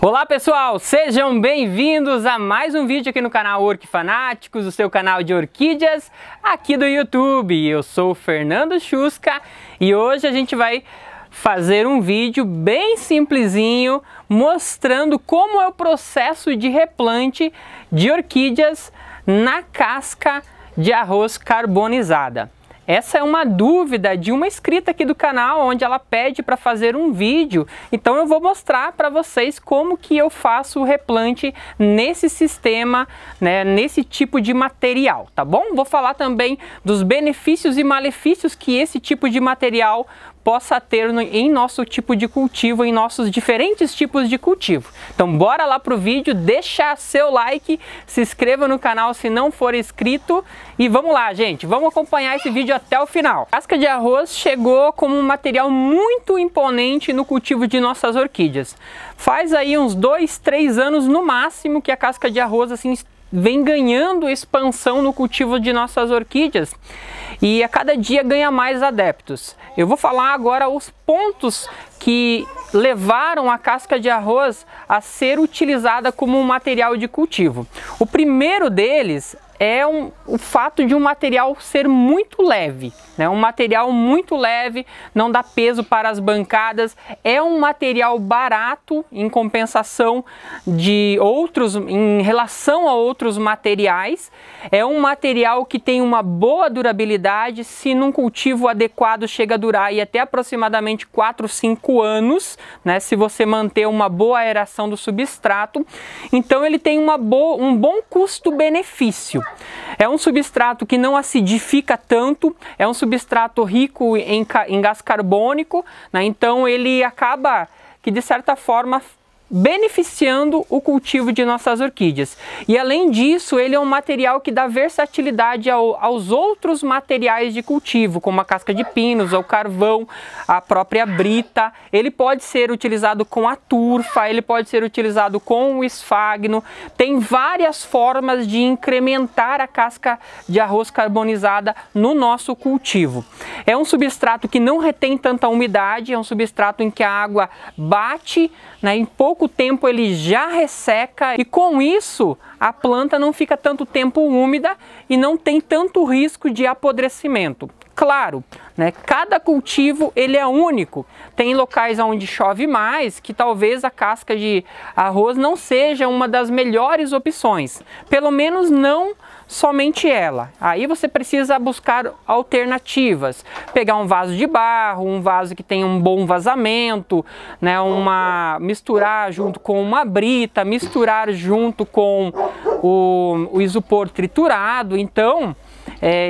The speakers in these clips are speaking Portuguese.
Olá pessoal, sejam bem-vindos a mais um vídeo aqui no canal Orquifanáticos, o seu canal de orquídeas aqui do YouTube. Eu sou o Fernando Chusca e hoje a gente vai fazer um vídeo bem simplesinho mostrando como é o processo de replante de orquídeas na casca de arroz carbonizada. Essa é uma dúvida de uma inscrita aqui do canal, onde ela pede para fazer um vídeo. Então eu vou mostrar para vocês como que eu faço o replante nesse sistema, né, nesse tipo de material, tá bom? Vou falar também dos benefícios e malefícios que esse tipo de material possa ter em nosso tipo de cultivo, em nossos diferentes tipos de cultivo. Então bora lá pro vídeo, deixa seu like, se inscreva no canal se não for inscrito e vamos lá, gente, vamos acompanhar esse vídeo até o final. A casca de arroz chegou como um material muito imponente no cultivo de nossas orquídeas. Faz aí uns 2, 3 anos no máximo que a casca de arroz assim vem ganhando expansão no cultivo de nossas orquídeas e a cada dia ganha mais adeptos. Eu vou falar agora os pontos que levaram a casca de arroz a ser utilizada como um material de cultivo. O primeiro deles é o fato de um material ser muito leve, né? Um material muito leve, não dá peso para as bancadas, é um material barato em compensação de outros, em relação a outros materiais, é um material que tem uma boa durabilidade, se num cultivo adequado chega a durar aí até aproximadamente 4, 5 anos, né? Se você manter uma boa aeração do substrato, então ele tem um bom custo-benefício. É um substrato que não acidifica tanto, é um substrato rico em gás carbônico, né? Então ele acaba que de certa forma beneficiando o cultivo de nossas orquídeas. E além disso, ele é um material que dá versatilidade aos outros materiais de cultivo, como a casca de pinos, o carvão, a própria brita. Ele pode ser utilizado com a turfa, ele pode ser utilizado com o esfagno. Tem várias formas de incrementar a casca de arroz carbonizada no nosso cultivo. É um substrato que não retém tanta umidade, é um substrato em que a água bate, né, em pouco tempo ele já resseca e com isso a planta não fica tanto tempo úmida e não tem tanto risco de apodrecimento. Claro, né, cada cultivo ele é único. Tem locais onde chove mais que talvez a casca de arroz não seja uma das melhores opções. Pelo menos não somente ela. Aí você precisa buscar alternativas. Pegar um vaso de barro, um vaso que tenha um bom vazamento, né, misturar junto com uma brita, misturar junto com o isopor triturado. Então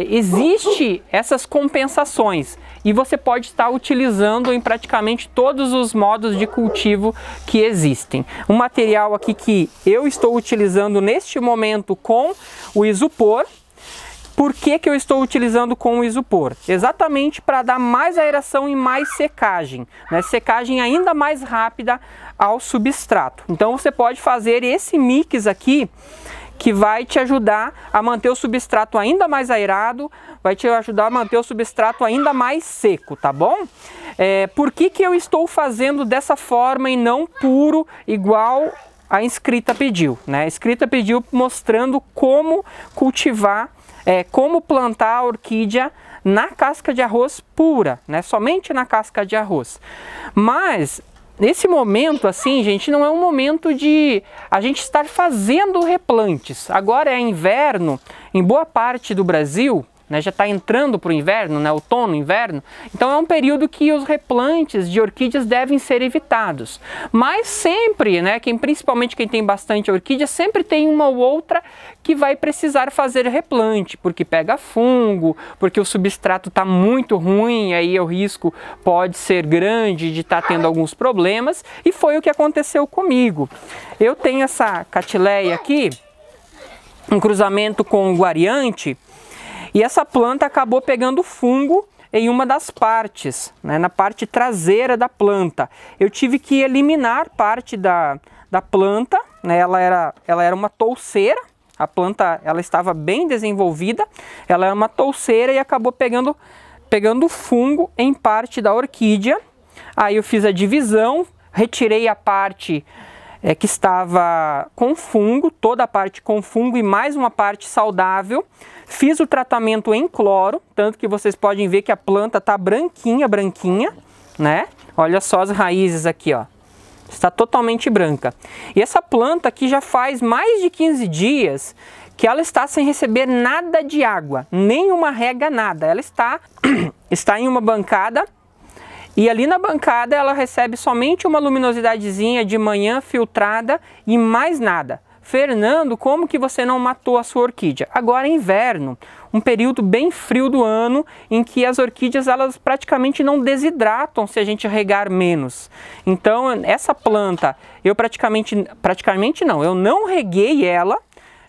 existe essas compensações e você pode estar utilizando em praticamente todos os modos de cultivo que existem. O material aqui que eu estou utilizando neste momento com o isopor. Por que eu estou utilizando com o isopor? Exatamente para dar mais aeração e mais secagem, né? Secagem ainda mais rápida ao substrato. Então você pode fazer esse mix aqui que vai te ajudar a manter o substrato ainda mais aerado, vai te ajudar a manter o substrato ainda mais seco, tá bom? Por que eu estou fazendo dessa forma e não puro, igual a inscrita pediu, né? A inscrita pediu mostrando como cultivar, como plantar a orquídea na casca de arroz pura, né? Somente na casca de arroz. Mas nesse momento, assim, gente, não é um momento de a gente estar fazendo replantes. Agora é inverno em boa parte do Brasil, né, já está entrando para o inverno, né, outono, inverno. Então é um período que os replantes de orquídeas devem ser evitados. Mas sempre, né, principalmente quem tem bastante orquídea, sempre tem uma ou outra que vai precisar fazer replante, porque pega fungo, porque o substrato está muito ruim, aí o risco pode ser grande de estar tendo alguns problemas, e foi o que aconteceu comigo. Eu tenho essa Catileia aqui, um cruzamento com o guariante, e essa planta acabou pegando fungo em uma das partes, né, na parte traseira da planta. Eu tive que eliminar parte da planta, né, ela era uma touceira, a planta ela estava bem desenvolvida, ela era uma touceira e acabou pegando fungo em parte da orquídea. Aí eu fiz a divisão, retirei a parte que estava com fungo, toda a parte com fungo e mais uma parte saudável. Fiz o tratamento em cloro, tanto que vocês podem ver que a planta está branquinha, né? Olha só as raízes aqui, ó. Está totalmente branca. E essa planta aqui já faz mais de 15 dias que ela está sem receber nada de água, nenhuma rega, nada. Ela está em uma bancada e ali na bancada ela recebe somente uma luminosidadezinha de manhã filtrada e mais nada. Fernando, como que você não matou a sua orquídea? Agora é inverno, um período bem frio do ano, em que as orquídeas elas praticamente não desidratam se a gente regar menos. Então essa planta, eu eu não reguei ela,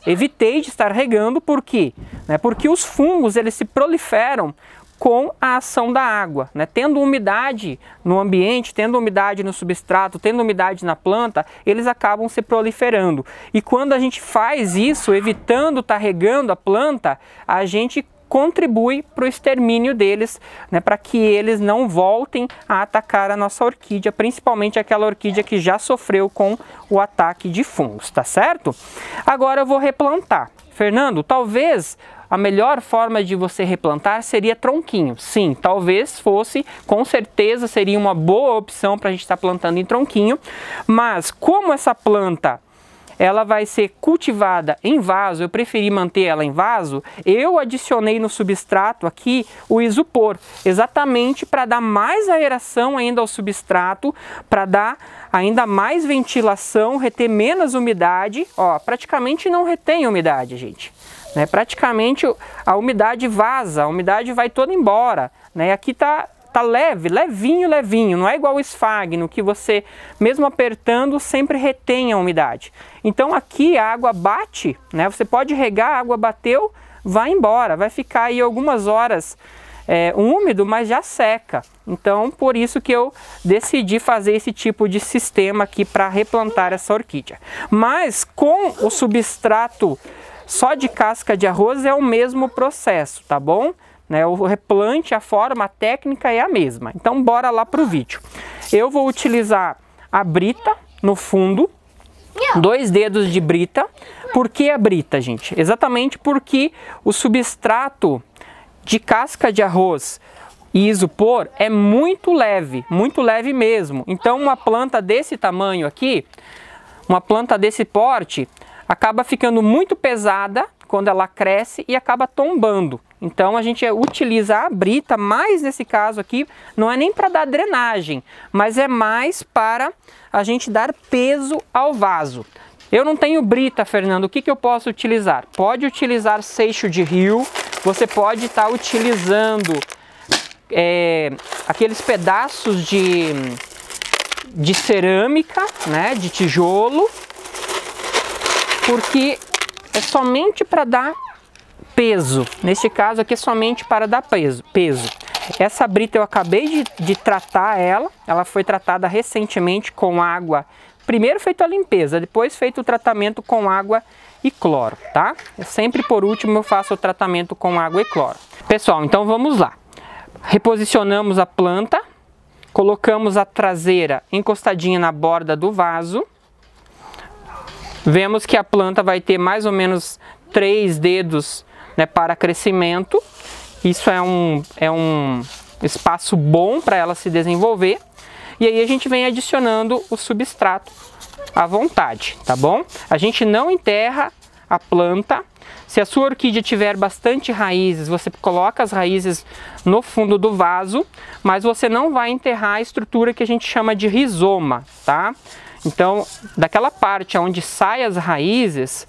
evitei de estar regando, por quê? Porque os fungos eles se proliferam com a ação da água, né? Tendo umidade no ambiente, tendo umidade no substrato, tendo umidade na planta, eles acabam se proliferando. E quando a gente faz isso, evitando estar regando a planta, a gente contribui para o extermínio deles, né? Para que eles não voltem a atacar a nossa orquídea, principalmente aquela orquídea que já sofreu com o ataque de fungos, tá certo? Agora eu vou replantar. Fernando, talvez a melhor forma de você replantar seria tronquinho. Sim, talvez fosse, com certeza seria uma boa opção para a gente estar plantando em tronquinho, mas como essa planta ela vai ser cultivada em vaso, eu preferi manter ela em vaso, eu adicionei no substrato aqui o isopor, exatamente para dar mais aeração ainda ao substrato, para dar ainda mais ventilação, reter menos umidade. Ó, praticamente não retém umidade, gente. Né? Praticamente a umidade vaza, a umidade vai toda embora. Né? Aqui tá leve, levinho, não é igual o esfagno, que você, mesmo apertando, sempre retém a umidade. Então aqui a água bate, né? Você pode regar, a água bateu, vai embora, vai ficar aí algumas horas úmido, mas já seca. Então por isso que eu decidi fazer esse tipo de sistema aqui para replantar essa orquídea. Mas com o substrato só de casca de arroz é o mesmo processo, tá bom? O replante, a forma, a técnica é a mesma. Então bora lá pro vídeo. Eu vou utilizar a brita no fundo, 2 dedos de brita. Por que a brita, gente? Exatamente porque o substrato de casca de arroz e isopor é muito leve mesmo. Então uma planta desse tamanho aqui, uma planta desse porte, acaba ficando muito pesada quando ela cresce e acaba tombando. Então a gente utiliza a brita, mas nesse caso aqui não é nem para dar drenagem, mas é mais para a gente dar peso ao vaso. Eu não tenho brita, Fernando, o que eu posso utilizar? Pode utilizar seixo de rio, você pode estar utilizando aqueles pedaços de cerâmica, né, de tijolo, porque é somente para dar peso. Neste caso aqui é somente para dar peso. Essa brita eu acabei de tratar ela foi tratada recentemente com água. Primeiro feito a limpeza, depois feito o tratamento com água e cloro, tá? Sempre por último eu faço o tratamento com água e cloro. Pessoal, então vamos lá. Reposicionamos a planta, colocamos a traseira encostadinha na borda do vaso. Vemos que a planta vai ter mais ou menos 3 dedos, né, para crescimento. Isso é um espaço bom para ela se desenvolver. E aí a gente vem adicionando o substrato à vontade, tá bom? A gente não enterra a planta. Se a sua orquídea tiver bastante raízes, você coloca as raízes no fundo do vaso, mas você não vai enterrar a estrutura que a gente chama de rizoma, tá? Então, daquela parte onde saem as raízes,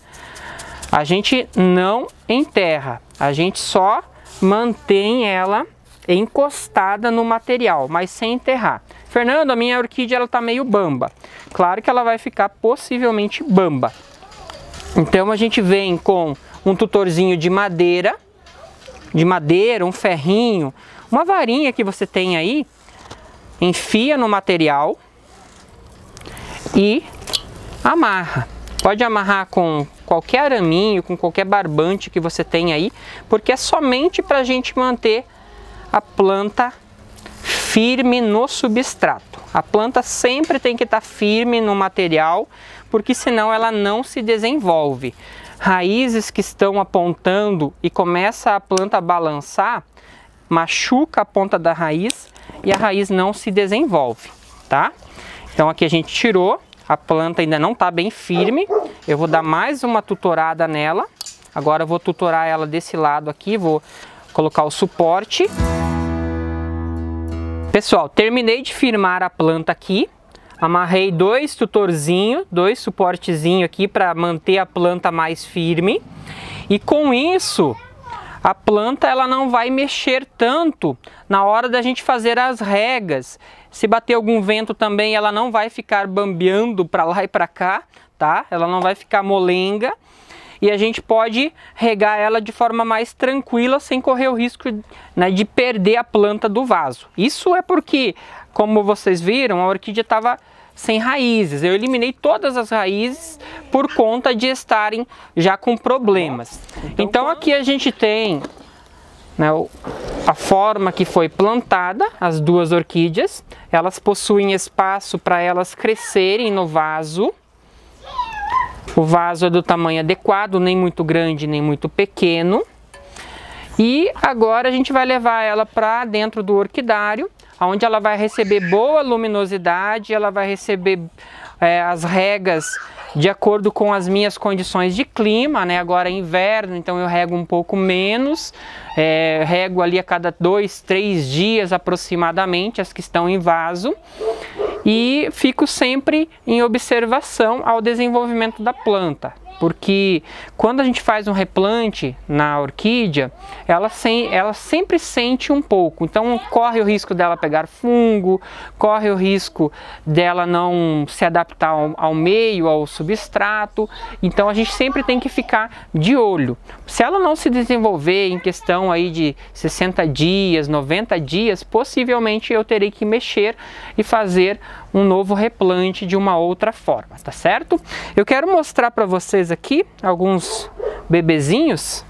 a gente não enterra, a gente só mantém ela encostada no material, mas sem enterrar. Fernando, a minha orquídea ela tá meio bamba. Claro que ela vai ficar possivelmente bamba. Então a gente vem com um tutorzinho de madeira, um ferrinho, uma varinha que você tem aí, enfia no material e amarra. Pode amarrar com qualquer araminho, com qualquer barbante que você tem aí, porque é somente para a gente manter a planta firme no substrato. A planta sempre tem que estar firme no material, porque senão ela não se desenvolve. Raízes que estão apontando e começa a planta a balançar, machuca a ponta da raiz e a raiz não se desenvolve, tá? Então aqui a gente tirou, a planta ainda não está bem firme. Eu vou dar mais uma tutorada nela. Agora eu vou tutorar ela desse lado aqui, vou colocar o suporte. Pessoal, terminei de firmar a planta aqui. Amarrei dois tutorzinhos, dois suportezinhos aqui para manter a planta mais firme. E com isso, a planta ela não vai mexer tanto na hora da gente fazer as regas. Se bater algum vento também, ela não vai ficar bambeando para lá e para cá, tá? Ela não vai ficar molenga. E a gente pode regar ela de forma mais tranquila, sem correr o risco, né, de perder a planta do vaso. Isso é porque, como vocês viram, a orquídea estava sem raízes. Eu eliminei todas as raízes por conta de estarem já com problemas. Então aqui a gente tem, né, a forma que foi plantada, as duas orquídeas. Elas possuem espaço para elas crescerem no vaso. O vaso é do tamanho adequado, nem muito grande, nem muito pequeno. E agora a gente vai levar ela para dentro do orquidário, onde ela vai receber boa luminosidade, ela vai receber as regas de acordo com as minhas condições de clima, né? Agora é inverno, então eu rego um pouco menos, rego ali a cada 2, 3 dias aproximadamente, as que estão em vaso. E fico sempre em observação ao desenvolvimento da planta, porque quando a gente faz um replante na orquídea, ela sempre sente um pouco, então corre o risco dela pegar fungo, corre o risco dela não se adaptar ao meio, ao substrato. Então a gente sempre tem que ficar de olho. Se ela não se desenvolver em questão aí de 60 dias, 90 dias, possivelmente eu terei que mexer e fazer um novo replante de uma outra forma, tá certo? Eu quero mostrar para vocês aqui alguns bebezinhos.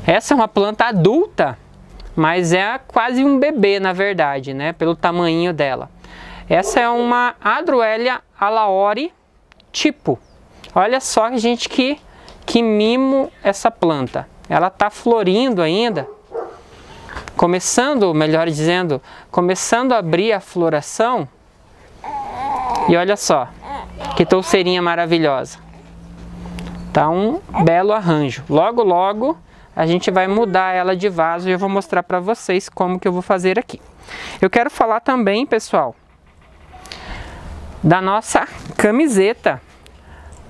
Essa é uma planta adulta, mas é quase um bebê na verdade, né? Pelo tamanho dela. Essa é uma Adruelia alaori tipo. Olha só, gente, que mimo essa planta. Ela tá florindo ainda. Começando, melhor dizendo, começando a abrir a floração. E olha só, que touceirinha maravilhosa. Tá um belo arranjo. Logo, logo a gente vai mudar ela de vaso e eu vou mostrar para vocês como que eu vou fazer aqui. Eu quero falar também, pessoal, da nossa camiseta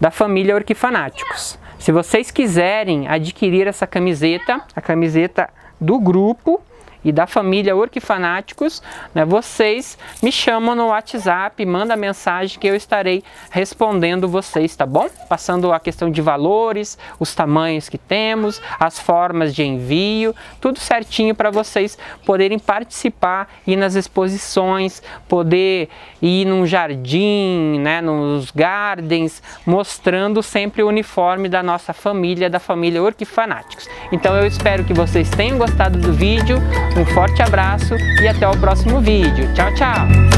da família Orquifanáticos. Se vocês quiserem adquirir essa camiseta, a camiseta do grupo e da família Orquifanáticos, né, vocês me chamam no WhatsApp, manda mensagem que eu estarei respondendo vocês, tá bom? Passando a questão de valores, os tamanhos que temos, as formas de envio, tudo certinho para vocês poderem participar, ir nas exposições, poder ir num jardim, né, nos gardens, mostrando sempre o uniforme da nossa família, da família Orquifanáticos. Então eu espero que vocês tenham gostado do vídeo. Um forte abraço e até o próximo vídeo. Tchau, tchau!